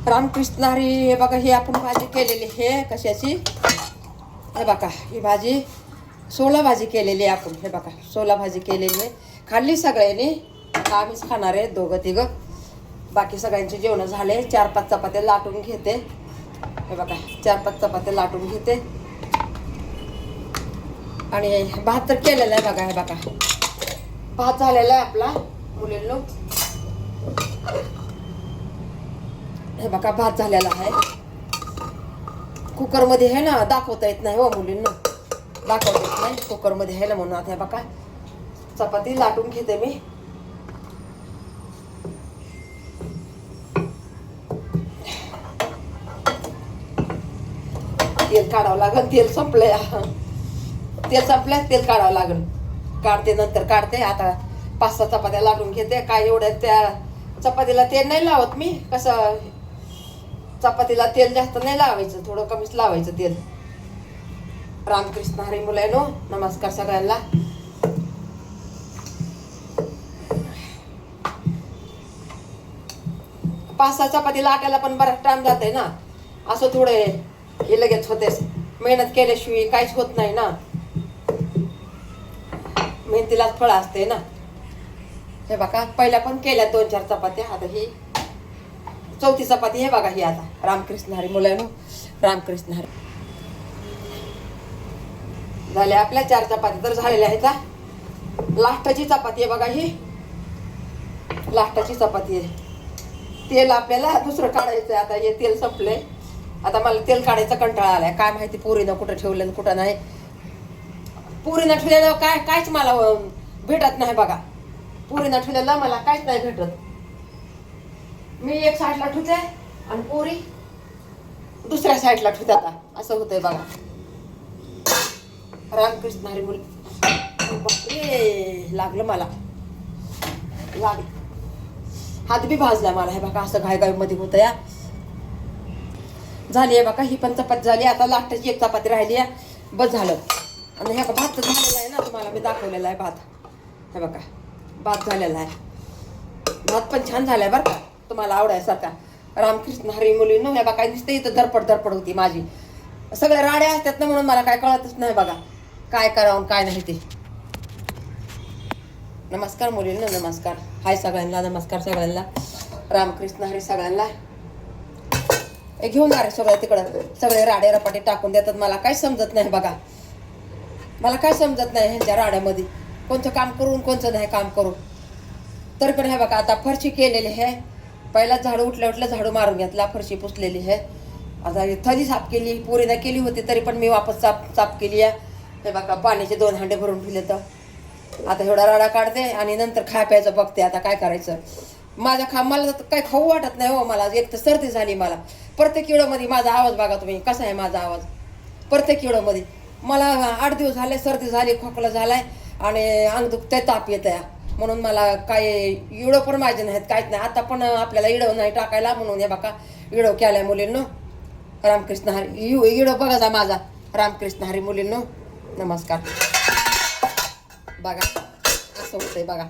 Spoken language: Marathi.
रामकृष्ण हरी. हे बघा, ही आपण भाजी केलेली हे कशाची, हे बघा ही भाजी सोला भाजी केलेली आहे आपण. हे बघा सोला भाजी केलेली आहे. खाल्ली सगळ्यांनी, आम्हीच खाणार आहे दोघं तिघं. बाकी सगळ्यांचे जेवण झाले. 4-5 चपात्या लाटून घेते. हे बघा 4-5 चपात्या लाटून घेते. आणि भात तर केलेला आहे बघा. हे बघा भात झालेला आहे आपला मुलींनो. हे बघा भात झालेला आहे. कुकरमध्ये आहे ना, दाखवता येत नाही हो मुलींना, दाखवता येत नाही कुकरमध्ये आहे ना म्हणून. आता हे बघा चपाती लाटून घेते मी. तेल काढावं लागेल. तेल संपलंय, तेल संपलंय, तेल काढावं लागेल. काढते नंतर काढते. आता 5-6 चपात्या लाटून घेते. काय एवढ्या त्या चपातीला तेल नाही लावत मी. कसं चपातीला तेल जास्त नाही लावायचं, थोडं कमीच लावायचं तेल. रामकृष्ण हरी मुलांनो, नमस्कार सगळ्यांना. पाच 6 चपाती लाटायला पण बराच टाइम जाते ना. असं थोडे हे लगेच होतेच. मेहनत केल्याशिवाय काहीच होत नाही ना. मेहनतीलाच फळ असते ना. हे बघा पहिल्या पण केल्या 2-4 चपात्या. आता ही 4थी चपाती. हे बघा ही आता. रामकृष्ण हरी मुलांनो, रामकृष्ण हरी. झाल्या आपल्या 4 चपाती तर झालेल्या आहेत. लास्टची चपाती आहे बघा ही, लास्टची चपाती आहे. तेल आपल्याला दुसरं काढायचं आहे. आता हे तेल संपलंय. आता मला तेल काढायचा कंटाळा आलाय. काय माहिती पुरीनं कुठं ठेवलं कुठं नाही. पुरीनं ठेवलेलं काहीच मला भेटत नाही बघा. पुरीनं ठेवलेलं मला काहीच नाही भेटत. मी एक साईडला ठेवते आणि पुरी दुसऱ्या साईडला ठेवते. आता असं होतंय बघा. रामकृष्ण हरी मुल. लागलं मला, लागलं. हात बी भाजला मला. हे बघा असं घाई मध्ये होतं या. झाली आहे बघा ही पण चपाती झाली. आता लास्टची एक चपाती राहिली आहे, बस झालं. आणि हे भात तर झालेला आहे ना, तुम्हाला मी दाखवलेला आहे भात. हे बघा भात झालेला आहे. भात पण छान झालाय बरं का, तुम्हाला आवडायसारखा. रामकृष्ण हरी मुलींनो. हे बघा नुसते इथं धडपड होती माझी. सगळे राडे असतात ना म्हणून मला काय कळतच नाही बघा, काय करावं काय नाही ते. नमस्कार मुलींनो, नमस्कार. हाय सगळ्यांना, नमस्कार सगळ्यांना. रामकृष्ण हरी सगळ्यांना. घेऊन जा रे सगळं तिकडं. सगळे राडे रपाटे टाकून देतात. मला काय समजत नाही बघा, मला काय समजत नाही ह्यांच्या राड्यामध्ये. कोणतं काम करून कोणतं नाही काम करू. तर पण हे बघा आता फरशी केलेली आहे. पहिला झाडू उठल्या झाडू मारून घेतला, फरशी पुसलेली आहे. आता थली साफ केली, पोरीनं केली होती तरी पण मी वापस साफ केली आहे. हे बघा पाण्याचे 2 हांडे भरून ठेवले. तर आता एवढा राडा काढते आणि नंतर खाय प्यायचं बघते. आता काय करायचं. माझ्या मला तर काही खाऊ वाटत नाही हो. मला एक तर सर्दी झाली मला. प्रत्येक व्हिडिओमध्ये माझा आवाज बघा तुम्ही कसा आहे माझा आवाज. प्रत्येक व्हिडिओमध्ये मला 8 दिवस झाले सर्दी झाली, खोकला झालाय आणि अंग दुखतंय, ताप येत आहे. म्हणून मला काय व्हिडिओ पण माझे नाहीत, काहीच नाही. आता पण आपल्याला व्हिडिओ नाही टाकायला म्हणून हे बघा व्हिडिओ केलाय मुलींनो. रामकृष्ण हरी. व्हिडिओ बघा जा माझा. रामकृष्ण हरी मुलींनो, नमस्कार. बघा असं होतंय बघा.